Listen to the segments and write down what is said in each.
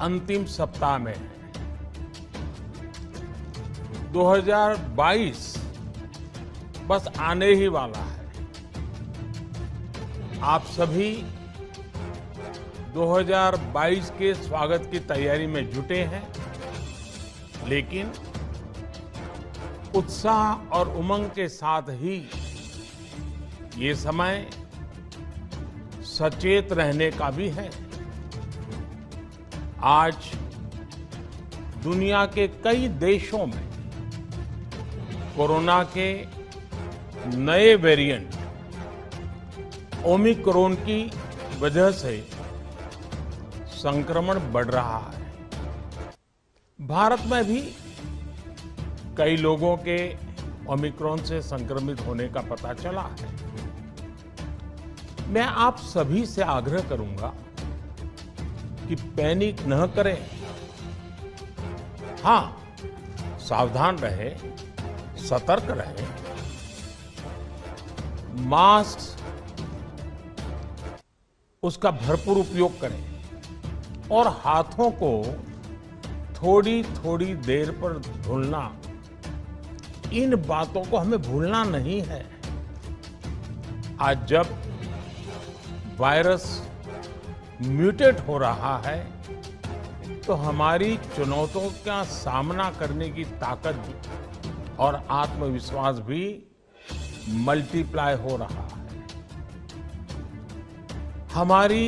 अंतिम सप्ताह में है। 2022 बस आने ही वाला है। आप सभी 2022 के स्वागत की तैयारी में जुटे हैं, लेकिन उत्साह और उमंग के साथ ही ये समय सचेत रहने का भी है। आज दुनिया के कई देशों में कोरोना के नए वेरिएंट ओमिक्रॉन की वजह से संक्रमण बढ़ रहा है। भारत में भी कई लोगों के ओमिक्रॉन से संक्रमित होने का पता चला है। मैं आप सभी से आग्रह करूंगा कि पैनिक न करें। हां, सावधान रहें, सतर्क रहें, मास्क उसका भरपूर उपयोग करें और हाथों को थोड़ी थोड़ी देर पर धुलना, इन बातों को हमें भूलना नहीं है। आज जब वायरस म्यूटेट हो रहा है तो हमारी चुनौतियों का सामना करने की ताकत और आत्मविश्वास भी मल्टीप्लाई हो रहा है। हमारी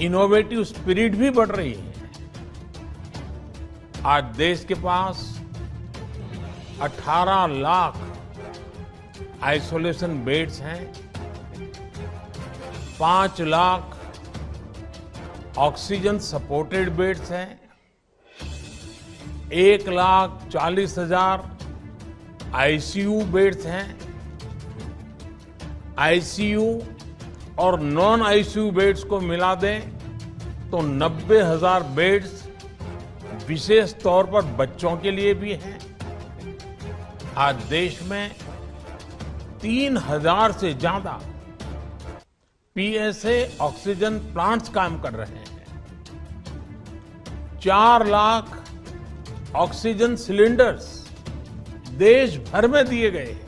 इनोवेटिव स्पिरिट भी बढ़ रही है। आज देश के पास 18 लाख आइसोलेशन बेड्स हैं, 5 लाख ऑक्सीजन सपोर्टेड बेड्स हैं, 1,40,000 आईसीयू बेड्स हैं। आईसीयू और नॉन आईसीयू बेड्स को मिला दें तो 90,000 बेड्स विशेष तौर पर बच्चों के लिए भी हैं। आज देश में 3,000 से ज्यादा पीएसए ऑक्सीजन प्लांट्स काम कर रहे हैं। 4 लाख ऑक्सीजन सिलेंडर्स देश भर में दिए गए हैं।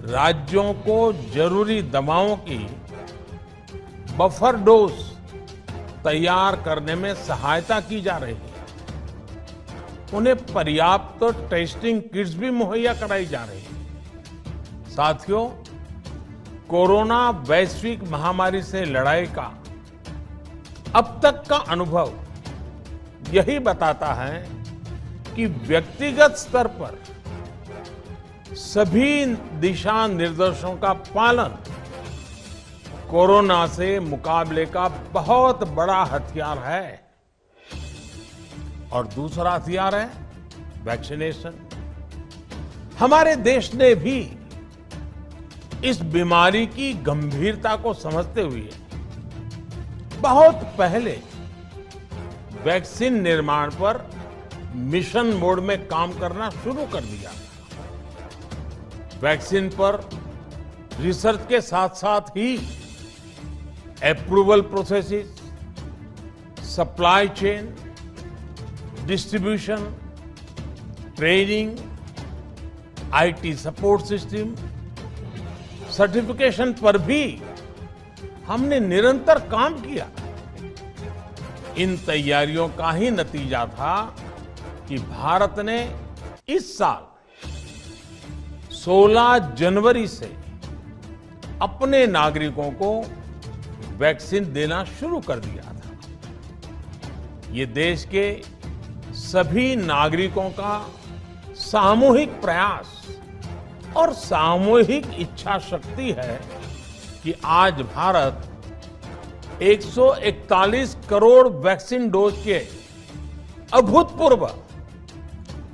राज्यों को जरूरी दवाओं की बफर डोज तैयार करने में सहायता की जा रही है। उन्हें पर्याप्त टेस्टिंग किट्स भी मुहैया कराई जा रही है। साथियों, कोरोना वैश्विक महामारी से लड़ाई का अब तक का अनुभव यही बताता है कि व्यक्तिगत स्तर पर सभी दिशा निर्देशों का पालन कोरोना से मुकाबले का बहुत बड़ा हथियार है। और दूसरा हथियार है वैक्सीनेशन। हमारे देश ने भी इस बीमारी की गंभीरता को समझते हुए बहुत पहले वैक्सीन निर्माण पर मिशन मोड में काम करना शुरू कर दिया। वैक्सीन पर रिसर्च के साथ साथ ही approval processes, supply chain, distribution, training, IT support system, certification पर भी हमने निरंतर काम किया। इन तैयारियों का ही नतीजा था कि भारत ने इस साल 16 जनवरी से अपने नागरिकों को वैक्सीन देना शुरू कर दिया था। ये देश के सभी नागरिकों का सामूहिक प्रयास और सामूहिक इच्छा शक्ति है कि आज भारत 141 करोड़ वैक्सीन डोज के अभूतपूर्व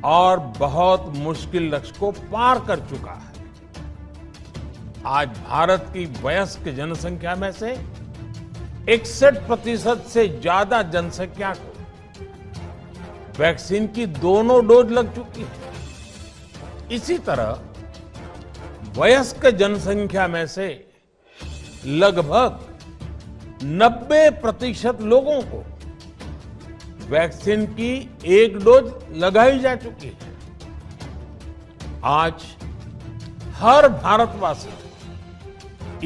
और बहुत मुश्किल लक्ष्य को पार कर चुका है। आज भारत की वयस्क जनसंख्या में से 61% से ज्यादा जनसंख्या को वैक्सीन की दोनों डोज लग चुकी है। इसी तरह वयस्क जनसंख्या में से लगभग 90% लोगों को वैक्सीन की एक डोज लगाई जा चुकी है। आज हर भारतवासी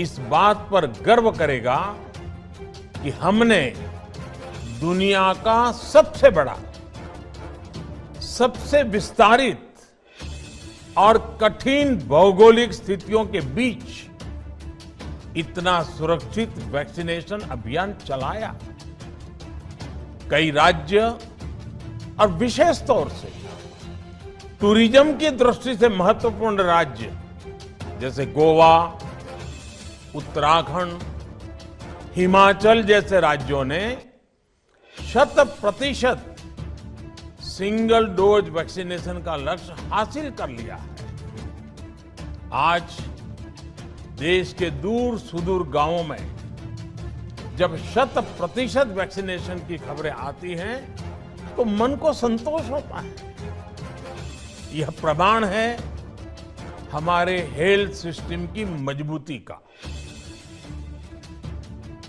इस बात पर गर्व करेगा कि हमने दुनिया का सबसे बड़ा, सबसे विस्तारित और कठिन भौगोलिक स्थितियों के बीच इतना सुरक्षित वैक्सीनेशन अभियान चलाया। कई राज्य और विशेष तौर से टूरिज्म की दृष्टि से महत्वपूर्ण राज्य जैसे गोवा, उत्तराखंड, हिमाचल जैसे राज्यों ने 100% सिंगल डोज वैक्सीनेशन का लक्ष्य हासिल कर लिया है। आज देश के दूर सुदूर गांवों में जब 100% वैक्सीनेशन की खबरें आती हैं तो मन को संतोष होता है। यह प्रमाण है हमारे हेल्थ सिस्टम की मजबूती का,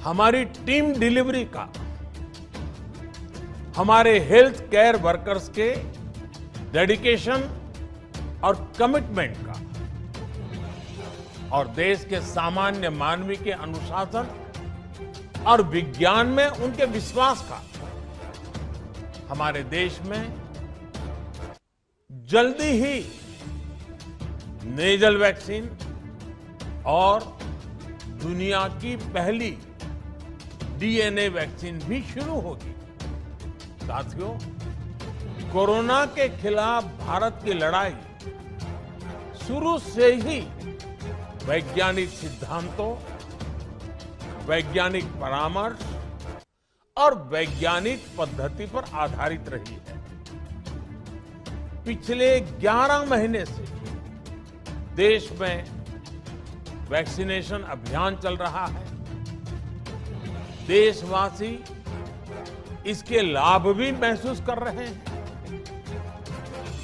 हमारी टीम डिलीवरी का, हमारे हेल्थ केयर वर्कर्स के डेडिकेशन और कमिटमेंट का, और देश के सामान्य मानवी के अनुशासन और विज्ञान में उनके विश्वास का। हमारे देश में जल्दी ही नेजल वैक्सीन और दुनिया की पहली डीएनए वैक्सीन भी शुरू होगी। साथियों, कोरोना के खिलाफ भारत की लड़ाई शुरू से ही वैज्ञानिक सिद्धांतों, वैज्ञानिक परामर्श और वैज्ञानिक पद्धति पर आधारित रही है। पिछले 11 महीने से देश में वैक्सीनेशन अभियान चल रहा है। देशवासी इसके लाभ भी महसूस कर रहे हैं।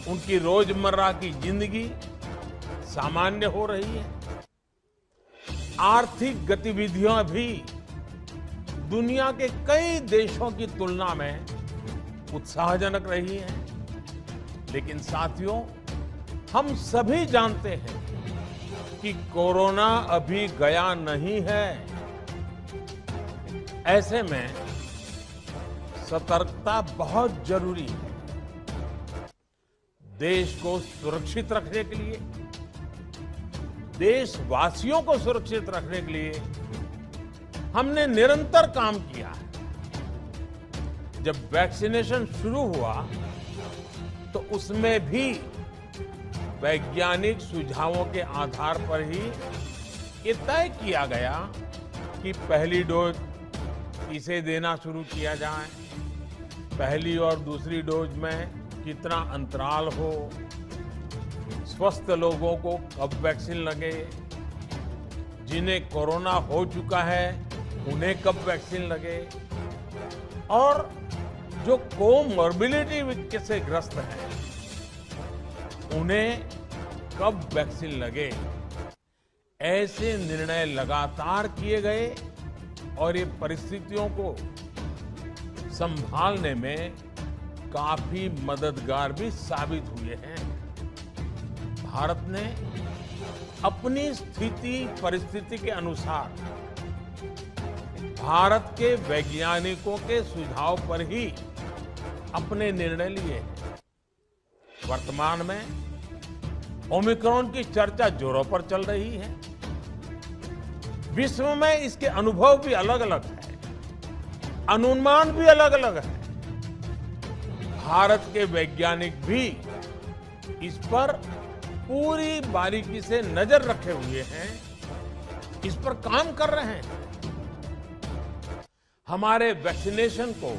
उनकी रोजमर्रा की जिंदगी सामान्य हो रही है। आर्थिक गतिविधियां भी दुनिया के कई देशों की तुलना में उत्साहजनक रही हैं। लेकिन साथियों, हम सभी जानते हैं कि कोरोना अभी गया नहीं है। ऐसे में सतर्कता बहुत जरूरी है। देश को सुरक्षित रखने के लिए, देशवासियों को सुरक्षित रखने के लिए हमने निरंतर काम किया है। जब वैक्सीनेशन शुरू हुआ तो उसमें भी वैज्ञानिक सुझावों के आधार पर ही ये तय किया गया कि पहली डोज किसे देना शुरू किया जाए, पहली और दूसरी डोज में कितना अंतराल हो, स्वस्थ लोगों को कब वैक्सीन लगे, जिन्हें कोरोना हो चुका है उन्हें कब वैक्सीन लगे, और जो कोमॉर्बिडिटी से ग्रस्त हैं उन्हें कब वैक्सीन लगे। ऐसे निर्णय लगातार किए गए और ये परिस्थितियों को संभालने में काफी मददगार भी साबित हुए हैं। भारत ने अपनी स्थिति परिस्थिति के अनुसार भारत के वैज्ञानिकों के सुझाव पर ही अपने निर्णय लिए हैं। वर्तमान में ओमिक्रॉन की चर्चा जोरों पर चल रही है। विश्व में इसके अनुभव भी अलग अलग है, अनुमान भी अलग अलग है। भारत के वैज्ञानिक भी इस पर पूरी बारीकी से नजर रखे हुए हैं, इस पर काम कर रहे हैं। हमारे वैक्सीनेशन को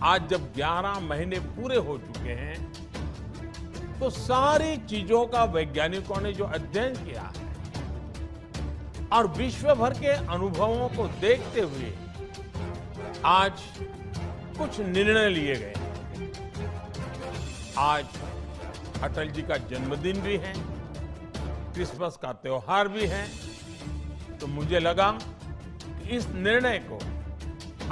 आज जब 11 महीने पूरे हो चुके हैं तो सारी चीजों का वैज्ञानिकों ने जो अध्ययन किया है और विश्व भर के अनुभवों को देखते हुए आज कुछ निर्णय लिए गए हैं। आज अटल जी का जन्मदिन भी है, क्रिसमस का त्योहार भी है, तो मुझे लगा कि इस निर्णय को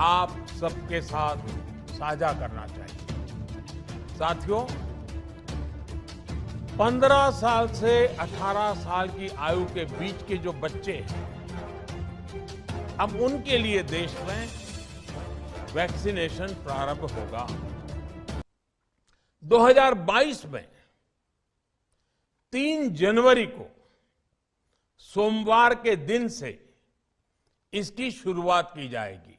आप सबके साथ साझा करना चाहिए। साथियों, 15 साल से 18 साल की आयु के बीच के जो बच्चे हैं, अब उनके लिए देश में वैक्सीनेशन प्रारंभ होगा। 2022 में 3 जनवरी को सोमवार के दिन से इसकी शुरुआत की जाएगी।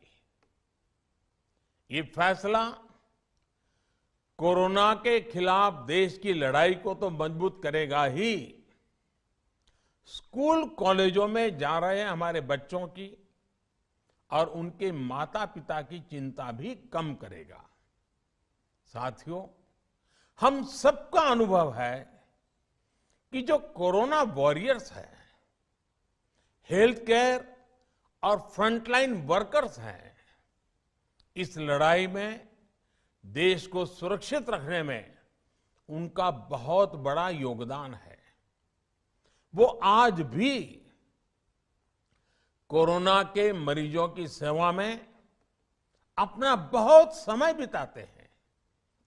ये फैसला कोरोना के खिलाफ देश की लड़ाई को तो मजबूत करेगा ही, स्कूल कॉलेजों में जा रहे हमारे बच्चों की और उनके माता पिता की चिंता भी कम करेगा। साथियों, हम सबका अनुभव है कि जो कोरोना वॉरियर्स हैं, हेल्थ केयर और फ्रंटलाइन वर्कर्स हैं, इस लड़ाई में देश को सुरक्षित रखने में उनका बहुत बड़ा योगदान है। वो आज भी कोरोना के मरीजों की सेवा में अपना बहुत समय बिताते हैं।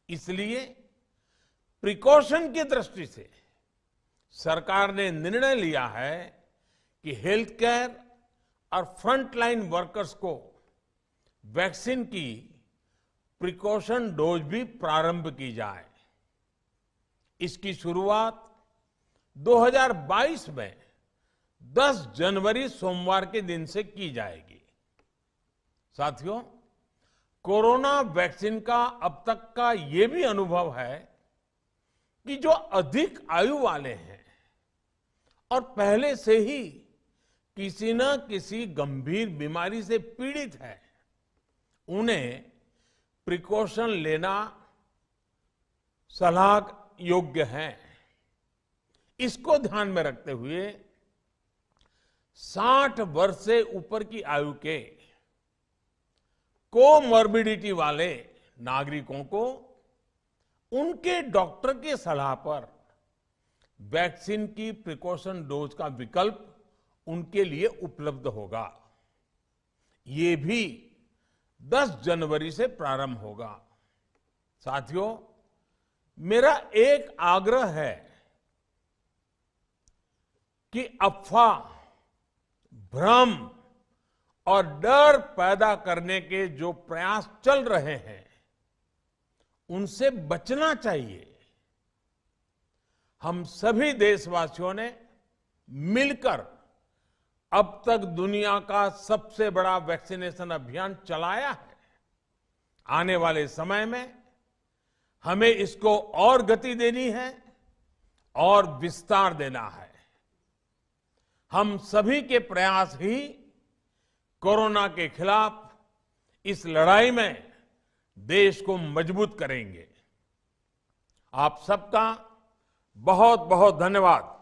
इसलिए प्रिकॉशन की दृष्टि से सरकार ने निर्णय लिया है कि हेल्थ केयर और फ्रंटलाइन वर्कर्स को वैक्सीन की प्रिकॉशन डोज भी प्रारंभ की जाए। इसकी शुरुआत 2022 में 10 जनवरी सोमवार के दिन से की जाएगी। साथियों, कोरोना वैक्सीन का अब तक का ये भी अनुभव है कि जो अधिक आयु वाले हैं और पहले से ही किसी न किसी गंभीर बीमारी से पीड़ित है, उन्हें प्रिकॉशन लेना सलाह योग्य है। इसको ध्यान में रखते हुए 60 वर्ष से ऊपर की आयु के कोमॉर्बिडिटी वाले नागरिकों को उनके डॉक्टर की सलाह पर वैक्सीन की प्रिकॉशन डोज का विकल्प उनके लिए उपलब्ध होगा। ये भी 10 जनवरी से प्रारंभ होगा। साथियों, मेरा एक आग्रह है कि अफवाह, भ्रम और डर पैदा करने के जो प्रयास चल रहे हैं, उनसे बचना चाहिए। हम सभी देशवासियों ने मिलकर अब तक दुनिया का सबसे बड़ा वैक्सीनेशन अभियान चलाया है। आने वाले समय में हमें इसको और गति देनी है और विस्तार देना है। हम सभी के प्रयास ही कोरोना के खिलाफ इस लड़ाई में देश को मजबूत करेंगे। आप सबका बहुत बहुत धन्यवाद।